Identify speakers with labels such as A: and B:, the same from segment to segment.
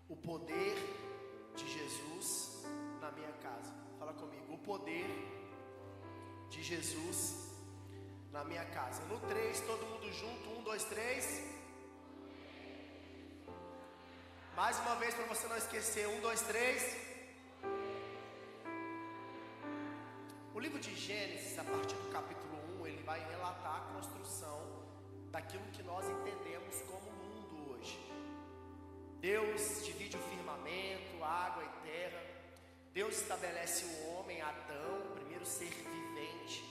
A: O poder de Jesus na minha casa. Fala comigo. O poder de Jesus na minha casa. No 3, todo mundo junto. 1, 2, 3. Mais uma vez para você não esquecer. 1, 2, 3. O livro de Gênesis, a partir do capítulo 1, ele vai relatar a construção daquilo que nós entendemos como mundo hoje. Deus divide o firmamento, água e terra. Deus estabelece o homem, Adão, o primeiro ser vivente.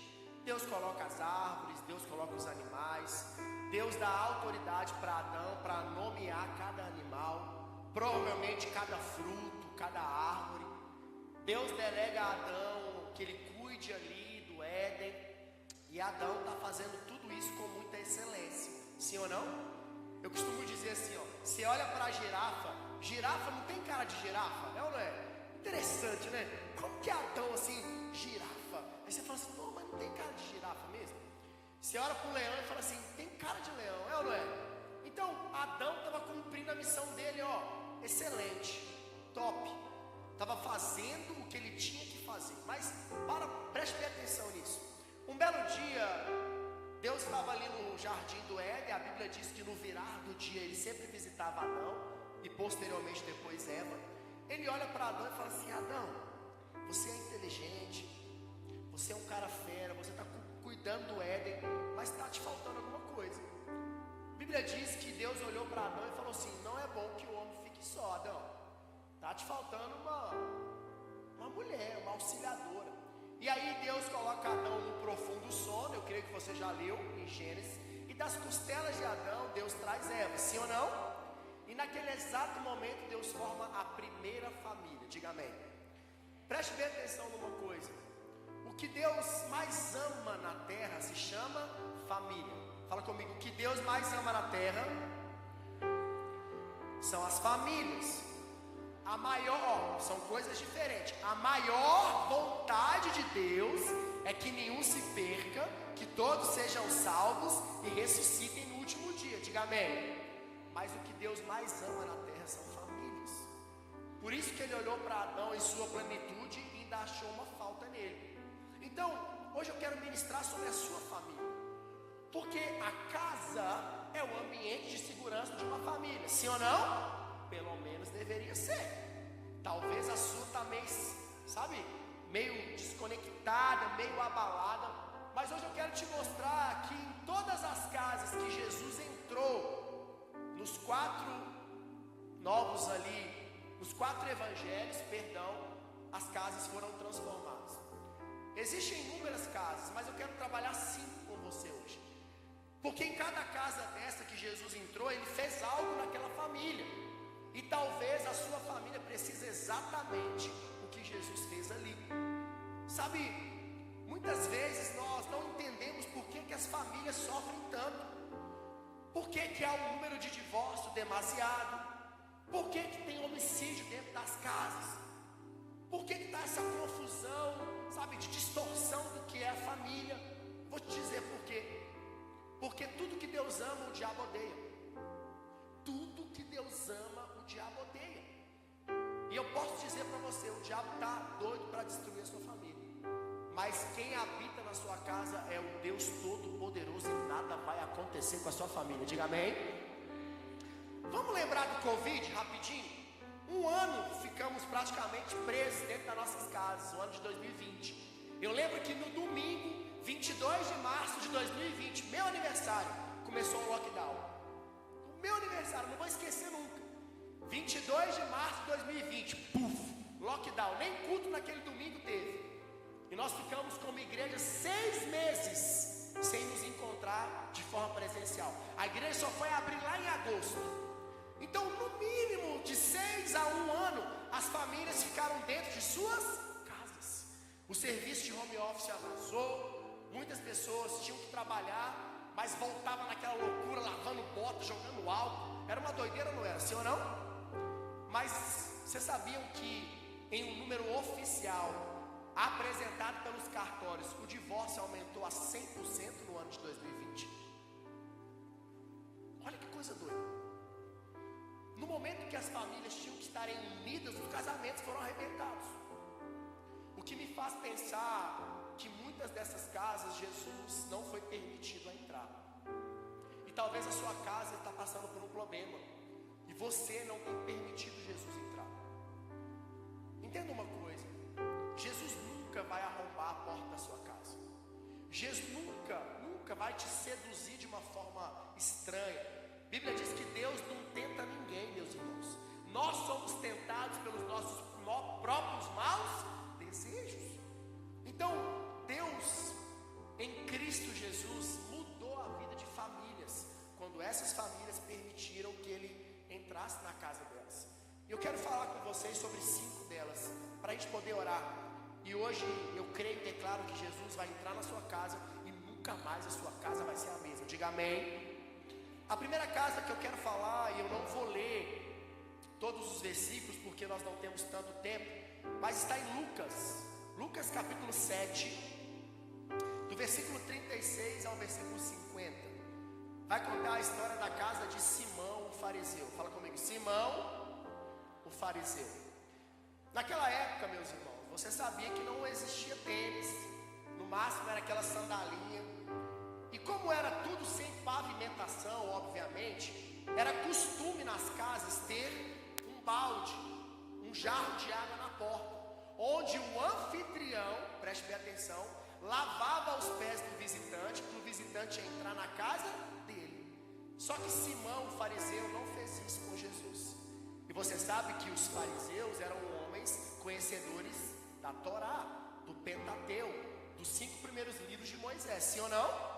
A: Deus coloca as árvores, Deus coloca os animais. Deus dá autoridade para Adão para nomear cada animal, provavelmente cada fruto, cada árvore. Deus delega a Adão que ele cuide ali do Éden. E Adão está fazendo tudo isso com muita excelência. Sim ou não? Eu costumo dizer assim, ó, você olha para a girafa, girafa não tem cara de girafa, é ou não é? Interessante, né? Como que é Adão assim, girafa? Aí você fala assim, não, mas não tem cara de girafa mesmo. Você olha para o leão e fala assim, tem cara de leão, é ou não é? Então, Adão estava cumprindo a missão dele, ó, excelente, top. Estava fazendo o que ele tinha que fazer. Mas, preste bem atenção nisso. Um belo dia, Deus estava ali no jardim do Éden. A Bíblia diz que no virar do dia ele sempre visitava Adão e posteriormente depois Eva. Ele olha para Adão e fala assim, Adão, você é inteligente, você é um cara fera, você está cuidando do Éden, mas está te faltando alguma coisa. A Bíblia diz que Deus olhou para Adão e falou assim, não é bom que o homem fique só, Adão. Está te faltando uma mulher, uma auxiliadora. E aí Deus coloca Adão no profundo sono. Eu creio que você já leu em Gênesis. E das costelas de Adão Deus traz Eva, sim ou não? E naquele exato momento Deus forma a primeira família. Diga amém. Preste bem atenção numa coisa. O que Deus mais ama na terra se chama família. Fala comigo. O que Deus mais ama na terra são as famílias. A maior, são coisas diferentes. A maior vontade de Deus é que nenhum se perca, que todos sejam salvos e ressuscitem no último dia. Diga amém. Mas o que Deus mais ama na terra são famílias. Por isso que ele olhou para Adão em sua plenitude e ainda achou uma falta nele. Então, hoje eu quero ministrar sobre a sua família. Porque a casa é o ambiente de segurança de uma família. Sim ou não? Pelo menos deveria ser. Talvez a sua está meio, sabe, meio desconectada, meio abalada. Mas hoje eu quero te mostrar que em todas as casas que Jesus entrou, nos 4 novos ali, nos 4 evangelhos, as casas foram transformadas. Existem inúmeras casas, mas eu quero trabalhar 5 com você hoje. Porque em cada casa dessa que Jesus entrou, ele fez algo naquela família. E talvez a sua família precise exatamente o que Jesus fez ali. Sabe, muitas vezes nós não entendemos por que as famílias sofrem tanto. Por que há um número de divórcio demasiado? Por que tem homicídio dentro das casas? Por que está essa confusão, sabe, de distorção do que é a família? Vou te dizer por quê. Porque tudo que Deus ama, o diabo odeia. Tudo que Deus ama, o diabo odeia. E eu posso dizer para você, o diabo está doido para destruir a sua família. Mas quem habita na sua casa é o Deus Todo-Poderoso e nada vai acontecer com a sua família. Diga amém. Vamos lembrar do Covid rapidinho? 1 ano ficamos praticamente presos dentro das nossas casas, o ano de 2020. Eu lembro que no domingo, 22 de março de 2020, meu aniversário, começou um lockdown. Meu aniversário, não vou esquecer nunca. 22 de março de 2020, lockdown, nem culto naquele domingo teve. E nós ficamos como igreja 6 meses sem nos encontrar de forma presencial. A igreja só foi abrir lá em agosto. Então, no mínimo de 6 a 1 ano, as famílias ficaram dentro de suas casas. O serviço de home office avançou, muitas pessoas tinham que trabalhar, mas voltava naquela loucura, lavando bota, jogando álcool. Era uma doideira, não era? Sim ou não? Mas vocês sabiam que em um número oficial apresentado pelos cartórios, o divórcio aumentou a 100% no ano de 2020? Olha que coisa doida. No momento que as famílias tinham que estarem unidas, os casamentos foram arrebentados. O que me faz pensar que muitas dessas casas Jesus não foi permitido a entrar. E talvez a sua casa está passando por um problema e você não tem permitido Jesus entrar. Entenda uma coisa: Jesus nunca vai arrombar a porta da sua casa. Jesus nunca vai te seduzir de uma forma estranha. A Bíblia diz que Deus não tenta ninguém, meus irmãos. Nós somos tentados pelos nossos próprios maus desejos. Então, Deus, em Cristo Jesus, mudou a vida de famílias, quando essas famílias permitiram que Ele entrasse na casa delas. E eu quero falar com vocês sobre 5 delas, para a gente poder orar. E hoje eu creio e declaro que Jesus vai entrar na sua casa e nunca mais a sua casa vai ser a mesma. Diga amém. A primeira casa que eu quero falar, e eu não vou ler todos os versículos porque nós não temos tanto tempo, mas está em Lucas capítulo 7, do versículo 36 ao versículo 50. Vai contar a história da casa de Simão, o fariseu. Fala comigo, Simão, o fariseu. Naquela época, meus irmãos, você sabia que não existia tênis, no máximo era aquela sandalinha. E como era tudo sem pavimentação, obviamente, era costume nas casas ter um balde, um jarro de água na porta, onde o anfitrião, preste bem atenção, lavava os pés do visitante, para o visitante entrar na casa dele. Só que Simão, o fariseu, não fez isso com Jesus. E você sabe que os fariseus eram homens conhecedores da Torá, do Pentateuco, dos 5 primeiros livros de Moisés, sim ou não?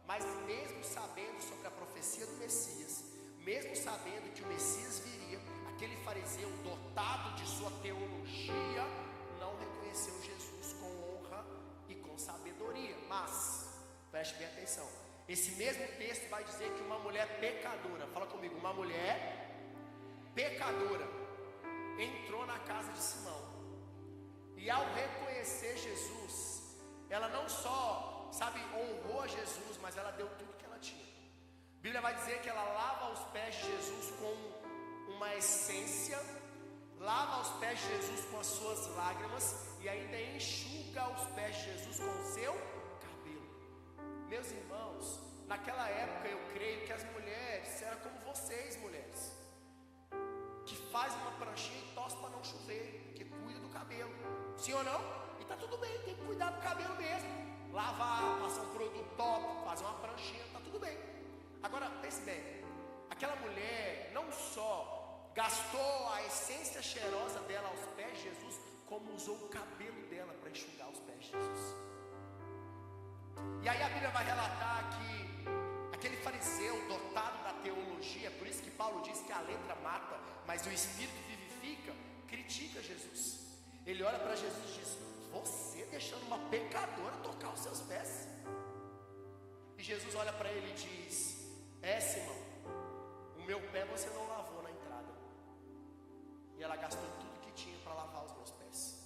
A: Mas mesmo sabendo sobre a profecia do Messias, mesmo sabendo que o Messias viria, aquele fariseu dotado de sua teologia não reconheceu Jesus com honra e com sabedoria. Mas, preste bem atenção, esse mesmo texto vai dizer que uma mulher pecadora, fala comigo, uma mulher pecadora entrou na casa de Simão. E ao reconhecer Jesus, ela não só, honrou a Jesus, mas ela deu tudo que ela tinha. A Bíblia vai dizer que ela lava os pés de Jesus com uma essência, lava os pés de Jesus com as suas lágrimas e ainda enxuga os pés de Jesus com o seu cabelo. Meus irmãos, naquela época eu creio que as mulheres eram como vocês, mulheres, que faz uma pranchinha e tosse para não chover, que cuida do cabelo, sim ou não? E tá tudo bem, tem que cuidar do cabelo mesmo, lavar, passar um produto top, fazer uma pranchinha, tá tudo bem. Agora pense bem, aquela mulher não só gastou a essência cheirosa dela aos pés de Jesus, como usou o cabelo dela para enxugar os pés de Jesus. E aí a Bíblia vai relatar que aquele fariseu dotado da teologia, por isso que Paulo diz que a letra mata, mas o Espírito vivifica, critica Jesus. Ele olha para Jesus e diz: você deixando uma pecadora tocar os seus pés? E Jesus olha para ele e diz: Simão, o meu pé você não lavou na entrada. E ela gastou tudo que tinha para lavar os meus pés.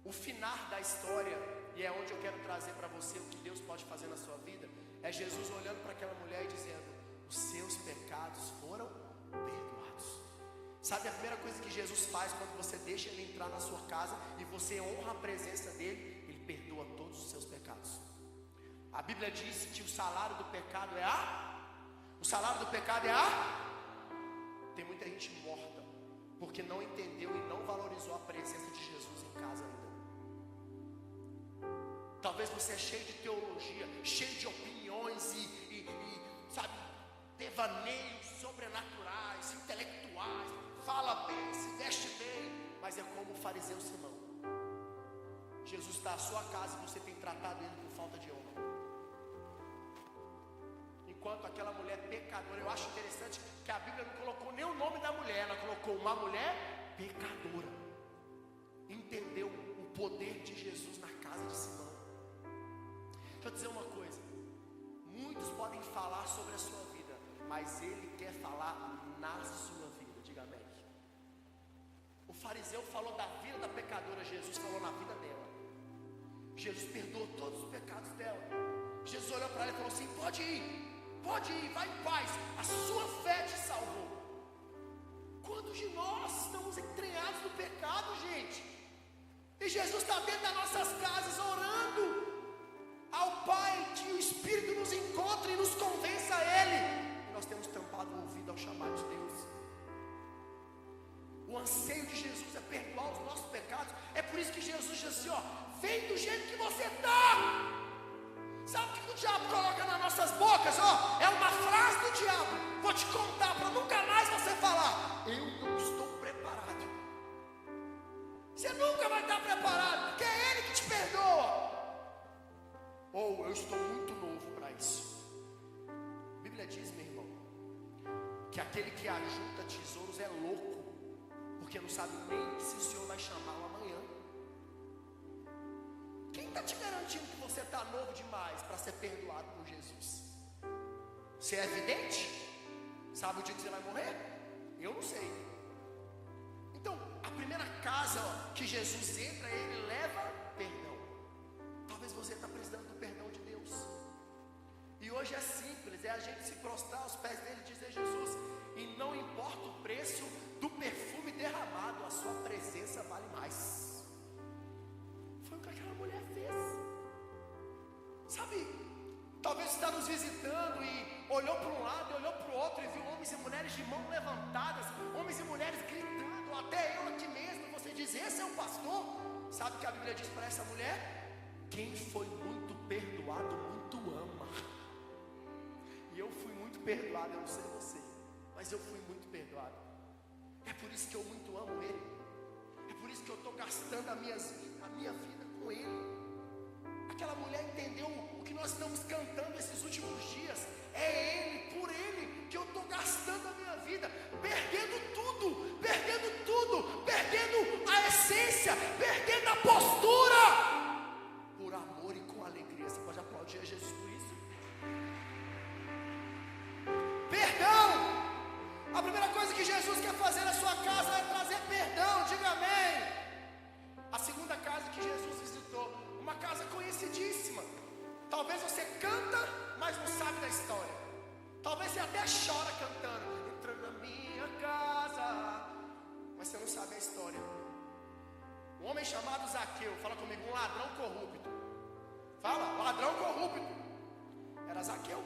A: O final da história, e é onde eu quero trazer para você o que Deus pode fazer na sua vida, é Jesus olhando para aquela mulher e dizendo: os seus pecados foram perdoados. Sabe a primeira coisa que Jesus faz quando você deixa Ele entrar na sua casa e você honra a presença dEle? Ele perdoa todos os seus pecados. A Bíblia diz que o salário do pecado é o salário do pecado é Tem muita gente morta porque não entendeu e não valorizou a presença de Jesus em casa ainda. Talvez você é cheio de teologia, cheio de opiniões e devaneios sobrenaturais, intelectuais, fala bem, se veste bem, mas é como o fariseu Simão. Jesus está à sua casa e você tem tratado ele com falta de honra. Enquanto aquela mulher pecadora, eu acho interessante que a Bíblia não colocou nem o nome da mulher, ela colocou uma mulher pecadora. Entendeu o poder de Jesus na casa de Simão. Deixa eu dizer uma coisa, muitos podem falar sobre a sua vida, mas Ele quer falar na sua vida, diga amém. O fariseu falou da vida da pecadora, Jesus falou na vida dela. Jesus perdoou todos os pecados dela. Jesus olhou para ela e falou assim: pode ir, vai em paz, a sua fé te salvou. Quando Jesus está dentro das nossas casas orando ao Pai, que o Espírito nos encontre e nos convença a Ele. E nós temos tampado o ouvido ao chamado de Deus. O anseio de Jesus é perdoar os nossos pecados. É por isso que Jesus diz assim, ó, vem do jeito que você está. Sabe o que o diabo coloca nas nossas bocas? Ó, é uma frase do diabo. Vou te contar para nunca mais você falar: eu não estou preparado. Você nunca vai estar preparado, porque é Ele que te perdoa. Ou eu estou muito novo para isso. A Bíblia diz, meu irmão, que aquele que ajunta tesouros é louco, porque não sabe nem se o Senhor vai chamá-lo amanhã. Quem está te garantindo que você está novo demais para ser perdoado por Jesus? Você é evidente? Sabe o dia que você vai morrer? Eu não sei. Então, a primeira casa que Jesus entra, Ele leva perdão. Talvez você está precisando do perdão de Deus. E hoje é simples, é a gente se prostrar aos pés dele e dizer: Jesus, e não importa o preço do perfume derramado, a sua presença vale mais. Foi o que aquela mulher fez. Sabe, talvez você está nos visitando e olhou para um lado e olhou para o outro e viu homens e mulheres de mãos levantadas, homens e mulheres gritando, até eu aqui mesmo, você diz: esse é o pastor. Sabe o que a Bíblia diz para essa mulher? Quem foi muito perdoado, muito ama. E eu fui muito perdoado, eu não sei você, mas eu fui muito perdoado. É por isso que eu muito amo Ele. É por isso que eu estou gastando a minha vida com Ele. Aquela mulher entendeu o que nós estamos cantando esses últimos dias. É Ele, por Ele, que eu estou gastando a minha vida, perdendo tudo, perdendo a essência, perdendo a postura, por amor e com alegria. Você pode aplaudir a Jesus por isso? Perdão. A primeira coisa que Jesus quer fazer na sua casa é trazer perdão. Diga amém. A segunda casa que Jesus visitou, uma casa conhecidíssima. Talvez você canta, mas não sabe da história. Talvez você até chora cantando: entra na minha casa, mas você não sabe a história. Um homem chamado Zaqueu, fala comigo, um ladrão corrupto. Fala, ladrão corrupto. Era Zaqueu.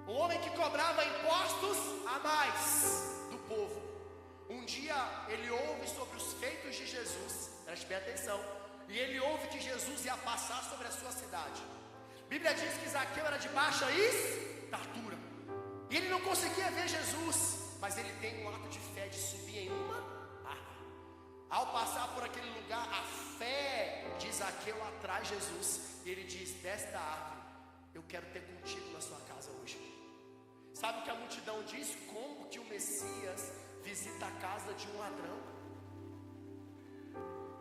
A: Um homem que cobrava impostos a mais do povo. Um dia ele ouve sobre os feitos de Jesus, preste bem atenção, e ele ouve que Jesus ia passar sobre a sua cidade. A Bíblia diz que Zaqueu era de baixa estatura, e ele não conseguia ver Jesus, mas ele tem um ato de fé de subir em uma árvore. Ao passar por aquele lugar, a fé de Zaqueu atrai Jesus, e ele diz: desta árvore eu quero ter contigo na sua casa hoje. Sabe o que a multidão diz? Como que o Messias visita a casa de um ladrão?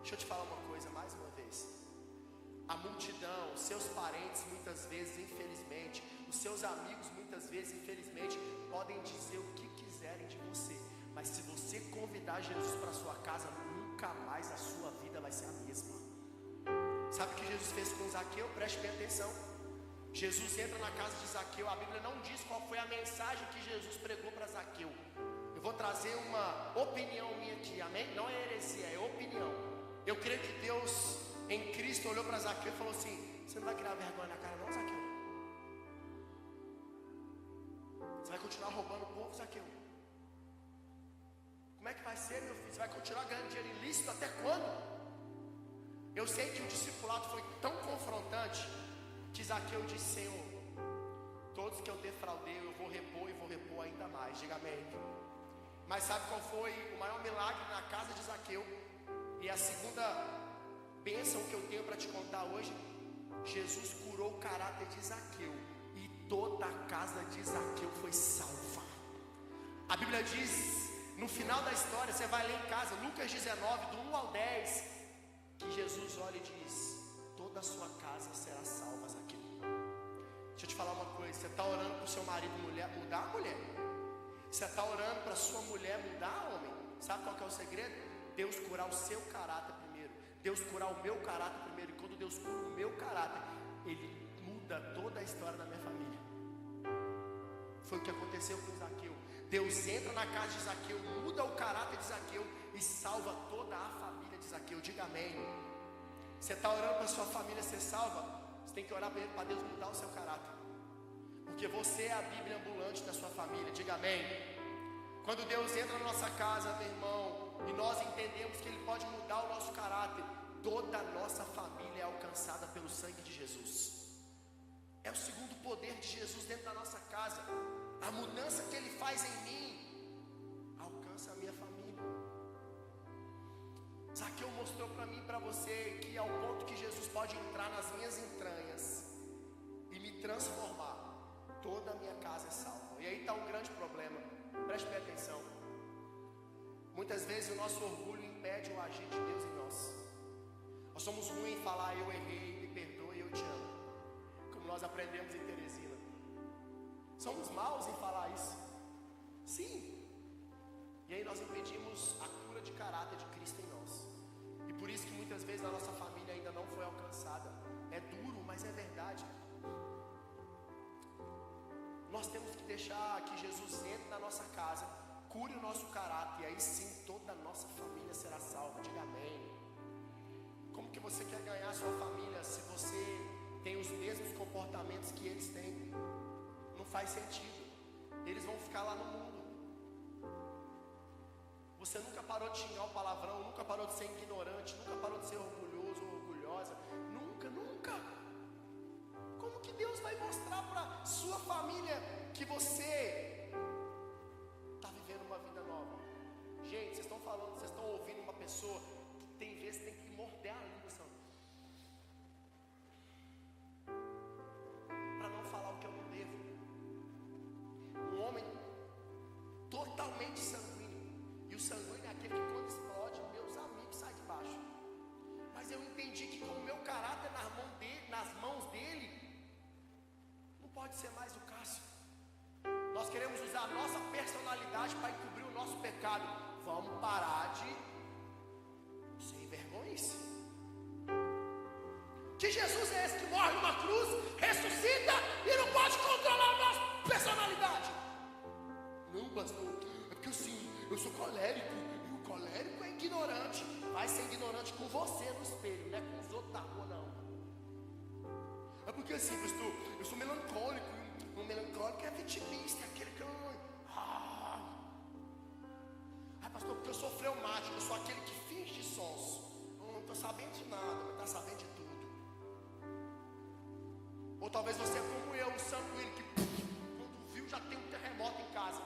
A: Deixa eu te falar uma coisa mais uma vez. A multidão, os seus parentes muitas vezes, infelizmente, os seus amigos muitas vezes, infelizmente, podem dizer o que quiserem de você, mas se você convidar Jesus para a sua casa, nunca mais a sua vida vai ser a mesma. Sabe o que Jesus fez com Zaqueu? Preste bem atenção. Jesus entra na casa de Zaqueu. A Bíblia não diz qual foi a mensagem que Jesus pregou para Zaqueu. Eu vou trazer uma opinião minha aqui, amém? Não é heresia, é opinião. Eu creio que Deus em Cristo olhou para Zaqueu e falou assim: você não vai criar vergonha na cara não, Zaqueu? Você vai continuar roubando o povo, Zaqueu? Como é que vai ser, meu filho? Você vai continuar ganhando dinheiro ilícito até quando? Eu sei que o discipulado foi tão confrontante que Zaqueu disse: Senhor, todos que eu defraudei eu vou repor e vou repor ainda mais. Diga amém. Mas sabe qual foi o maior milagre na casa de Zaqueu? E a segunda bênção que eu tenho para te contar hoje: Jesus curou o caráter de Zaqueu, e toda a casa de Zaqueu foi salva. A Bíblia diz, no final da história, você vai ler em casa, Lucas 19, do 1 ao 10, que Jesus olha e diz: toda a sua casa será salva, Zaqueu. Deixa eu te falar uma coisa: você está orando para o seu marido mudar a mulher, você está orando para a sua mulher mudar a homem. Sabe qual que é o segredo? Deus curar o seu caráter primeiro, Deus curar o meu caráter primeiro. E quando Deus cura o meu caráter, Ele muda toda a história da minha família. Foi o que aconteceu com Zaqueu. Deus entra na casa de Zaqueu, muda o caráter de Zaqueu e salva toda a família família de Zaqueu. Diga amém. Você está orando para a sua família ser salva? Você tem que orar para Deus mudar o seu caráter, porque você é a Bíblia ambulante da sua família. Diga amém. Quando Deus entra na nossa casa, meu irmão, e nós entendemos que Ele pode mudar o nosso caráter, toda a nossa família é alcançada pelo sangue de Jesus. É o segundo poder de Jesus dentro da nossa casa. A mudança que Ele faz em mim alcança a minha família. Zaqueu mostrou para mim e para você que ao ponto que Jesus pode entrar nas minhas entranhas e me transformar, toda a minha casa é salva. E aí está um grande problema. Preste bem atenção. Muitas vezes o nosso orgulho impede o agir de Deus em nós. Nós somos ruins em falar eu errei, me perdoe, eu te amo, como nós aprendemos em Teresina. Somos maus em falar isso. Sim. E aí nós impedimos a cura de caráter de Cristo em nós. E por isso que muitas vezes a nossa família ainda não foi alcançada. É duro, mas é verdade. Nós temos que deixar que Jesus entre na nossa casa, cure o nosso caráter, e aí sim toda a nossa família será salva. Diga amém. Como que você quer ganhar a sua família se você tem os mesmos comportamentos que eles têm? Não faz sentido. Eles vão ficar lá no mundo. Você nunca parou de xingar o palavrão, nunca parou de ser ignorante, nunca parou de ser orgulhoso ou orgulhosa. Nunca, nunca. Como que Deus vai mostrar para sua família que você está vivendo uma vida nova? Gente, vocês estão falando, vocês estão ouvindo uma pessoa que tem vezes tem que morder a língua, sabe? Para não falar o que eu não devo. Um homem totalmente sanguíneo. E o sanguíneo é aquele que quando explode, meus amigos, sai de baixo. Mas eu entendi que com o meu caráter nas mãos dele, não pode ser mais o Cássio. Nós queremos usar a nossa personalidade para encobrir o nosso pecado. Vamos parar de ser vergonhice. Que Jesus é esse que morre numa cruz, ressuscita e não pode controlar a nossa personalidade? Não, pastor, é porque assim, eu sou colérico, e o colérico é ignorante. Vai ser ignorante com você no espelho, não é com os outros da rua, não. É porque assim, pastor, eu sou melancólico, e o melancólico é vitimista, é aquele que pastor, porque eu sou fleumático, eu sou aquele que finge sonso. Não estou sabendo de nada, mas está sabendo de tudo. Ou talvez você é como eu, um sanguíneo, que quando viu já tem um terremoto em casa.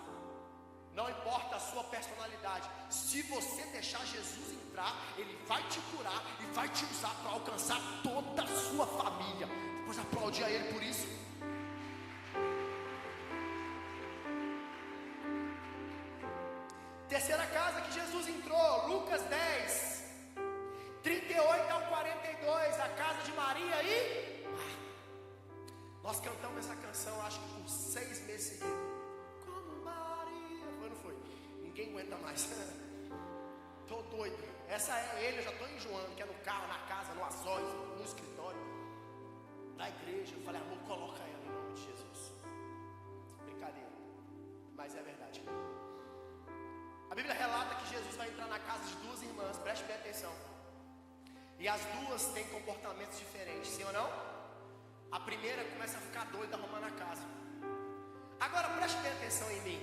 A: Não importa a sua personalidade, se você deixar Jesus entrar, Ele vai te curar e vai te usar para alcançar toda a sua família. Depois aplaudir a Ele por isso. Terceira casa que Jesus entrou, Lucas 10, 38 ao 42, a casa de Maria e... Nós cantamos essa canção, acho que por 6 meses seguidos. Como Maria... Foi, não foi? Ninguém aguenta mais. Tô doido. Essa é ele, eu já estou enjoando, que é no carro, na casa, no açóis, no escritório, na igreja. Eu falei, amor, coloca ela em nome de Jesus. Brincadeira, mas é verdade. A Bíblia relata que Jesus vai entrar na casa de 2 irmãs, preste bem atenção. E as duas têm comportamentos diferentes, sim ou não? A primeira começa a ficar doida arrumando a casa. Agora preste bem atenção em mim.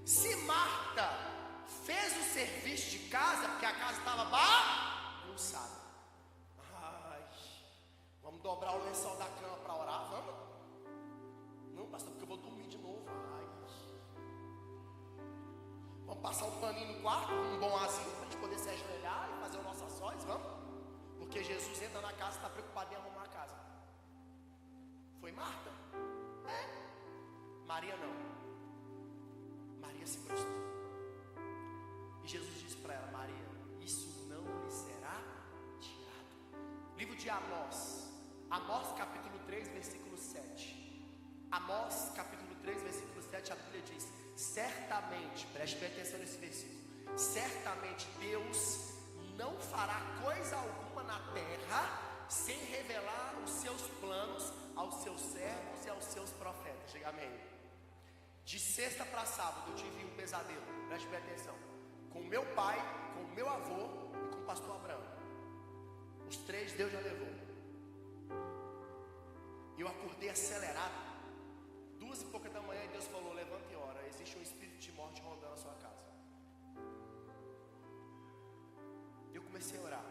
A: Se Marta fez o serviço de casa, porque a casa estava bagunçada. Ai, vamos dobrar o lençol da cama para orar, vamos? Não, pastor, porque eu vou dormir de novo. Ai. Vamos passar um paninho no quarto, um bom azinho, para a gente poder se ajoelhar e fazer o nosso açóis, vamos? Porque Jesus entra na casa e está preocupado em arrumar a casa. Foi Marta? É. Maria não. Maria se prostrou. E Jesus disse para ela, Maria, isso não lhe será tirado. Livro de Amós. Amós capítulo 3, versículo 7. Amós capítulo 3, versículo 7, a Bíblia diz, certamente, preste bem atenção nesse versículo, certamente Deus não fará coisa alguma na terra sem revelar os seus planos aos seus servos e aos seus profetas. Chega amém. De sexta para sábado eu tive um pesadelo, preste bem atenção, com o meu pai, com o meu avô e com o pastor Abraão. Os três Deus já levou. Eu acordei acelerado, 2h pouca da manhã, e Deus falou: levanta e ora, existe um espírito de morte rondando a sua casa. Eu comecei a orar.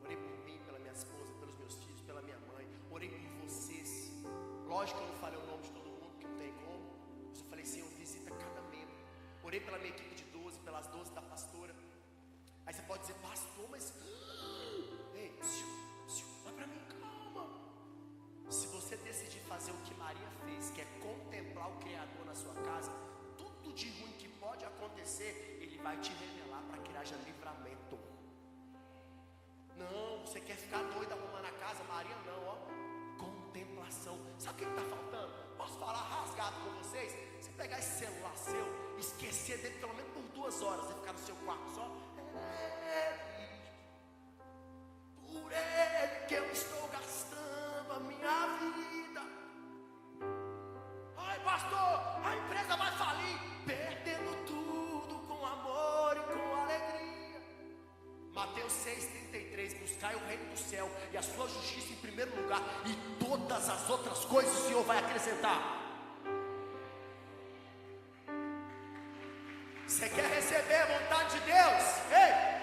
A: Orei por mim, pela minha esposa, pelos meus filhos, pela minha mãe. Orei por vocês. Lógico que eu não falei o nome de todo mundo, porque não tem como. Mas eu falei: Senhor, visita cada membro. Orei pela minha equipe de 12, pelas 12 da pastora. Aí você pode dizer: pastor, mas... Ei, vai pra mim, calma. Se você decidir fazer o que Maria fez, que é contemplar o Criador na sua casa, tudo de ruim que pode acontecer, Ele vai te revelar para que haja livramento. Não, você quer ficar doido arrumando a casa? Maria não, ó. Contemplação. Sabe o que está faltando? Posso falar rasgado com vocês? Você pegar esse celular seu, esquecer dele pelo menos por 2 horas e ficar no seu quarto só. Por ele que eu estou gastando a minha vida. Ai, pastor, a empresa vai falir. Perdendo tudo com amor e com alegria. Mateus 6,33: buscai o reino do céu e a sua justiça em primeiro lugar, e todas as outras coisas o Senhor vai acrescentar. Você quer receber a vontade de Deus? Ei!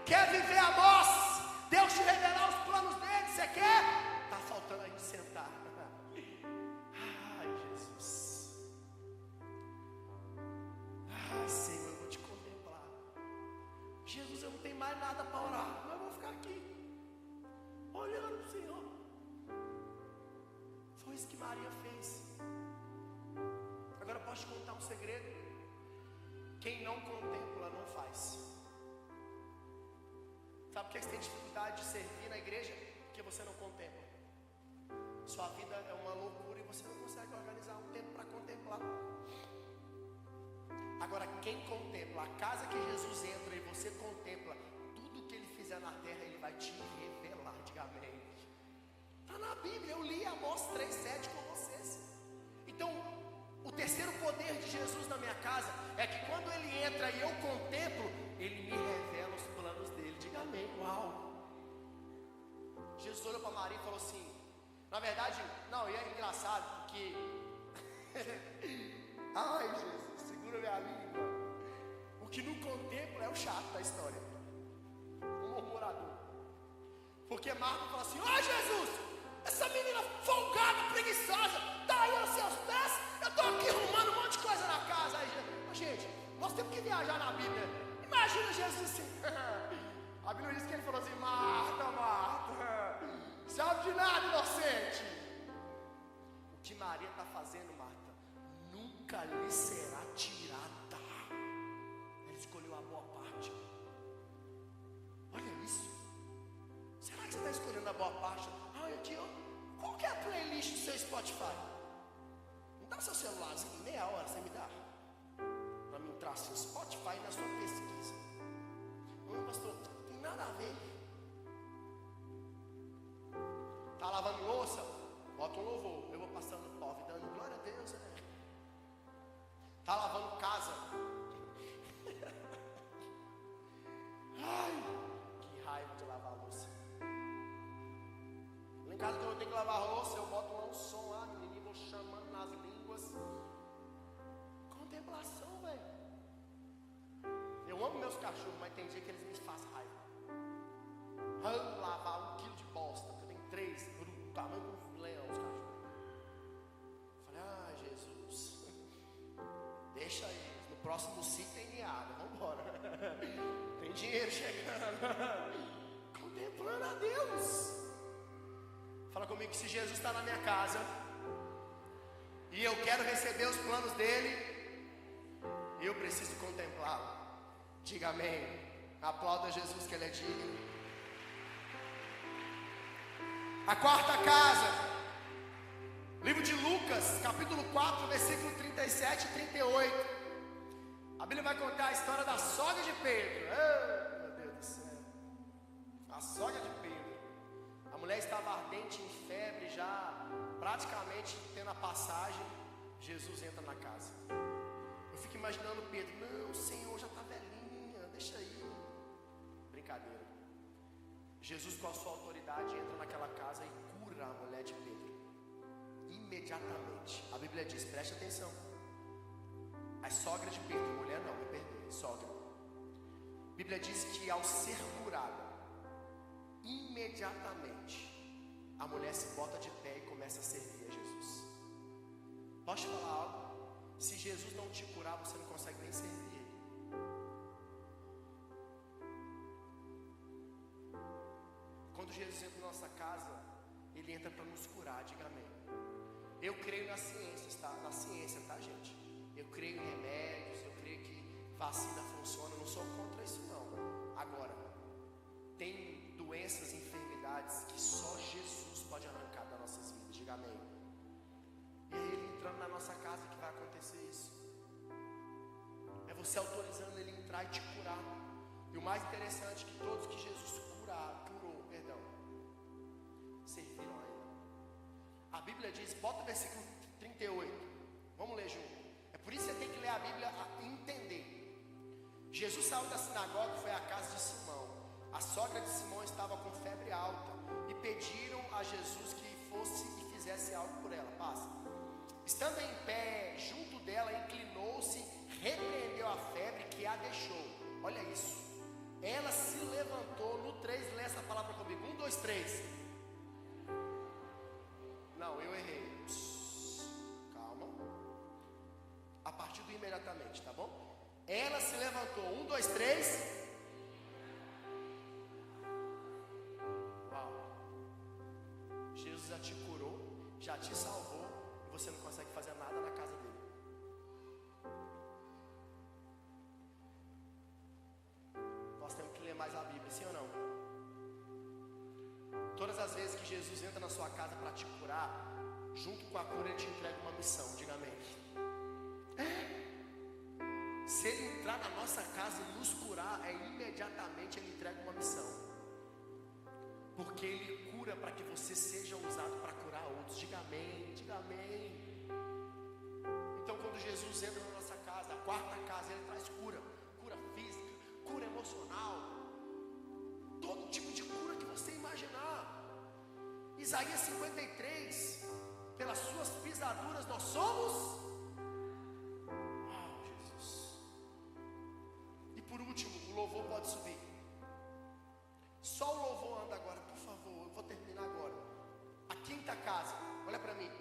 A: Quer viver a nós? Deus te revelar os planos dele? Você quer? Está faltando a gente sentar. Ai, Jesus. Ai, Senhor, eu vou te contemplar. Jesus, eu não tenho mais nada para orar, mas eu vou ficar aqui olhando o Senhor. Foi isso que Maria fez. Agora eu posso te contar um segredo. Quem não contempla não faz. Sabe por que você tem dificuldade de servir na igreja? Porque você não contempla. Sua vida é uma loucura e você não consegue organizar um tempo para contemplar. Agora, quem contempla, a casa que Jesus entra e você contempla, tudo que ele fizer na terra, ele vai te revelar. Diga amém. Está na Bíblia, eu li Amós 3,7 com vocês. Então, o terceiro poder de Jesus na minha casa é que quando ele entra e eu contemplo, ele me revela os planos dele. Diga amém. Uau. Jesus olhou para Maria e falou assim, na verdade, não, e é engraçado porque ai, Jesus, segura minha língua. O que não contempla é o chato da história, o murmurador. Porque Marta fala assim: ó, Jesus, essa menina folgada, preguiçosa, tá aí aos seus pés, eu tô aqui arrumando um monte de coisa na casa. Aí, gente, nós temos que viajar na Bíblia. Imagina Jesus assim. A Bíblia diz que ele falou assim: Marta, Marta, sabe de nada, inocente. O que Maria está fazendo, Marta, nunca lhe será tirada. Ele escolheu a boa parte. Olha isso. Será que você está escolhendo a boa parte? Ah, aqui, ó. Qual que é a playlist do seu Spotify? Me dá seu celularzinho, meia hora você me dá, para me entrar assim, Spotify na sua pesquisa. Não, pastor, não tem nada a ver. Tá lavando louça? Bota um louvor. Eu vou passando pó, dando glória a Deus, né? Tá lavando casa? Ai, que raiva de lavar louça. Lá em casa, quando eu tenho que lavar louça, eu boto lá um som lá, menininho, vou chamando nas línguas. Contemplação, velho. Eu amo meus cachorros, mas tem dia que eles me fazem raiva. Vamos lavar 1 quilo de bosta, eu tenho 3, do tamanho do leão, os cachorros. Falei: ah, Jesus, deixa eles, no próximo sítio tem meada, vamos embora. Tem dinheiro chegando. Contemplando a Deus. Fala comigo que se Jesus está na minha casa e eu quero receber os planos dele, eu preciso contemplá-lo. Diga amém. Aplauda Jesus que ele é digno. A quarta casa, livro de Lucas, capítulo 4, versículo 37 e 38. A Bíblia vai contar a história da sogra de Pedro. Oh, meu Deus do céu. A sogra de Pedro. A mulher estava ardente em febre, já praticamente tendo a passagem. Jesus entra na casa. Eu fico imaginando Pedro: não, Senhor, brincadeira. Jesus, com a sua autoridade, entra naquela casa e cura a mulher de Pedro. Imediatamente. A Bíblia diz, preste atenção. A sogra de Pedro, mulher não, me perdoe, sogra. A Bíblia diz que ao ser curada, imediatamente, a mulher se bota de pé e começa a servir a Jesus. Posso te falar algo? Se Jesus não te curar, você não consegue nem servir Ele. Quando Jesus entra na nossa casa, Ele entra para nos curar, diga amém. Eu creio na ciência, tá, gente? Eu creio em remédios, eu creio que vacina funciona, eu não sou contra isso não. Agora, tem doenças, enfermidades que só Jesus pode arrancar das nossas vidas, diga amém. E aí Ele entrando na nossa casa que vai acontecer isso. É você autorizando Ele entrar e te curar. E o mais interessante é que todos que Jesus curou, serviram a Ele. A Bíblia diz, bota o versículo 38, vamos ler junto. É por isso que você tem que ler a Bíblia e entender. Jesus saiu da sinagoga e foi à casa de Simão. A sogra de Simão estava com febre alta e pediram a Jesus que fosse e fizesse algo por ela. Passa. Estando em pé junto dela, inclinou-se, repreendeu a febre que a deixou. Olha isso. Ela se levantou. No 3, lê essa palavra comigo. 1, 2, 3. Não, eu errei. Calma. A partir do imediatamente, tá bom? Ela se levantou. 1, 2, 3. Uau. Jesus já te curou, já te salvou, e você não consegue fazer nada na casa dele. Nós temos que ler mais a Bíblia, sim ou não? Todas as vezes que Jesus entra na sua casa para te curar, junto com a cura Ele te entrega uma missão, diga amém. Se Ele entrar na nossa casa e nos curar, imediatamente Ele entrega uma missão. Porque Ele cura para que você seja usado para curar outros, diga amém, diga amém. Então quando Jesus entra na nossa casa, a quarta casa, Ele traz cura, cura física, cura emocional, todo tipo de cura que você imaginar. Isaías 53, pelas suas pisaduras nós somos. Jesus. E por último, o louvor pode subir. Só o louvor anda agora, por favor, eu vou terminar agora. A quinta casa, olha para mim.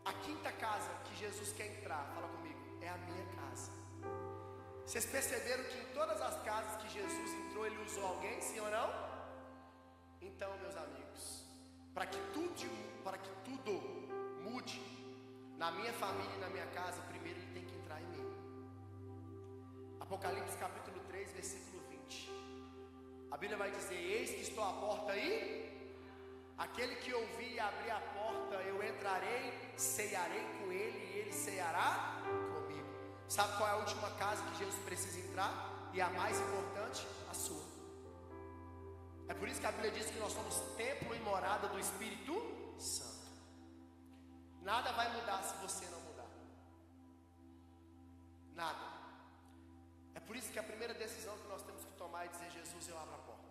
A: A quinta casa que Jesus quer entrar, fala comigo, é a minha casa. Vocês perceberam que em todas as casas que Jesus entrou, Ele usou alguém, sim ou não? Então, meus amigos, para que tudo mude na minha família e na minha casa, primeiro Ele tem que entrar em mim. Apocalipse capítulo 3, versículo 20. A Bíblia vai dizer, eis que estou à porta aí. Aquele que ouvir e abrir a porta, eu entrarei, ceiarei com ele e ele ceiará comigo. Sabe qual é a última casa que Jesus precisa entrar? E a mais importante, a sua. É por isso que a Bíblia diz que nós somos templo e morada do Espírito Santo. Nada vai mudar se você não mudar. Nada. É por isso que a primeira decisão que nós temos que tomar é dizer, Jesus, eu abro a porta.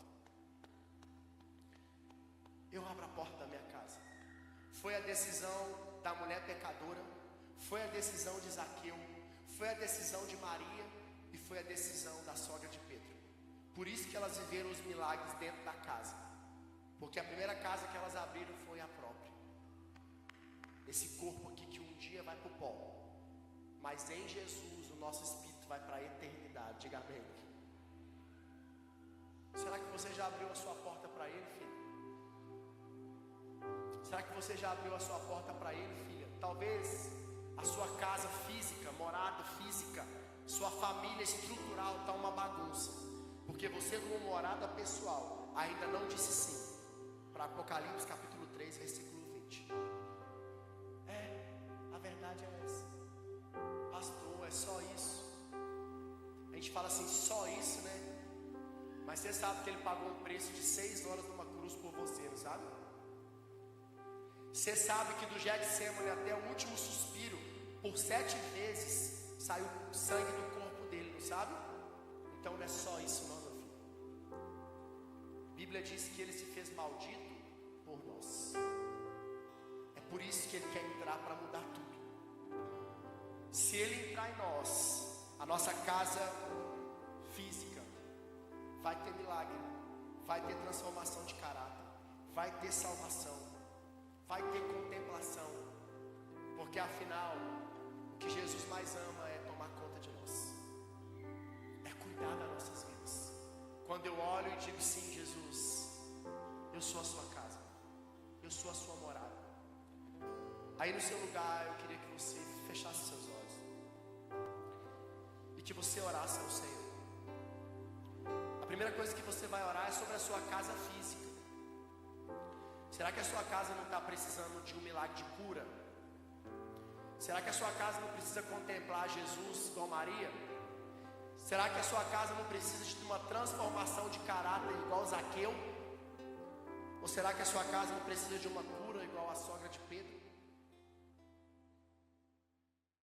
A: Eu abro a porta da minha casa. Foi a decisão da mulher pecadora, foi a decisão de Zaqueu, foi a decisão de Maria e foi a decisão da sogra de Pedro. Por isso que elas viveram os milagres dentro da casa, porque a primeira casa que elas abriram foi a própria. Esse corpo aqui que um dia vai para o pó, mas em Jesus o nosso espírito vai para a eternidade, diga amém. Será que você já abriu a sua porta para Ele, filho? Será que você já abriu a sua porta para Ele, filha? Talvez a sua casa física, morada física, sua família estrutural está uma bagunça, porque você como morada pessoal ainda não disse sim para Apocalipse capítulo 3, versículo 20. A verdade é essa. Pastor, é só isso? A gente fala assim, só isso, né? Mas você sabe que Ele pagou um preço de 6 horas numa cruz por você, não sabe? Você sabe que do Getsemane até o último suspiro, por 7 vezes saiu sangue do corpo dele, não sabe? Então não é só isso não, meu filho. Bíblia diz que Ele se fez maldito por nós. É por isso que Ele quer entrar para mudar tudo. Se Ele entrar em nós, a nossa casa física vai ter milagre, vai ter transformação de caráter, vai ter salvação, vai ter contemplação, porque afinal o que Jesus mais ama é tomar conta de nós, é cuidar das nossas vidas. Quando eu olho e digo sim, Jesus, eu sou a sua casa, eu sou a sua morada. Aí no seu lugar eu queria que você fechasse seus olhos e que você orasse ao Senhor. A primeira coisa que você vai orar é sobre a sua casa física. Será que a sua casa não está precisando de um milagre de cura? Será que a sua casa não precisa contemplar Jesus igual Maria? Será que a sua casa não precisa de uma transformação de caráter igual Zaqueu? Ou será que a sua casa não precisa de uma cura igual a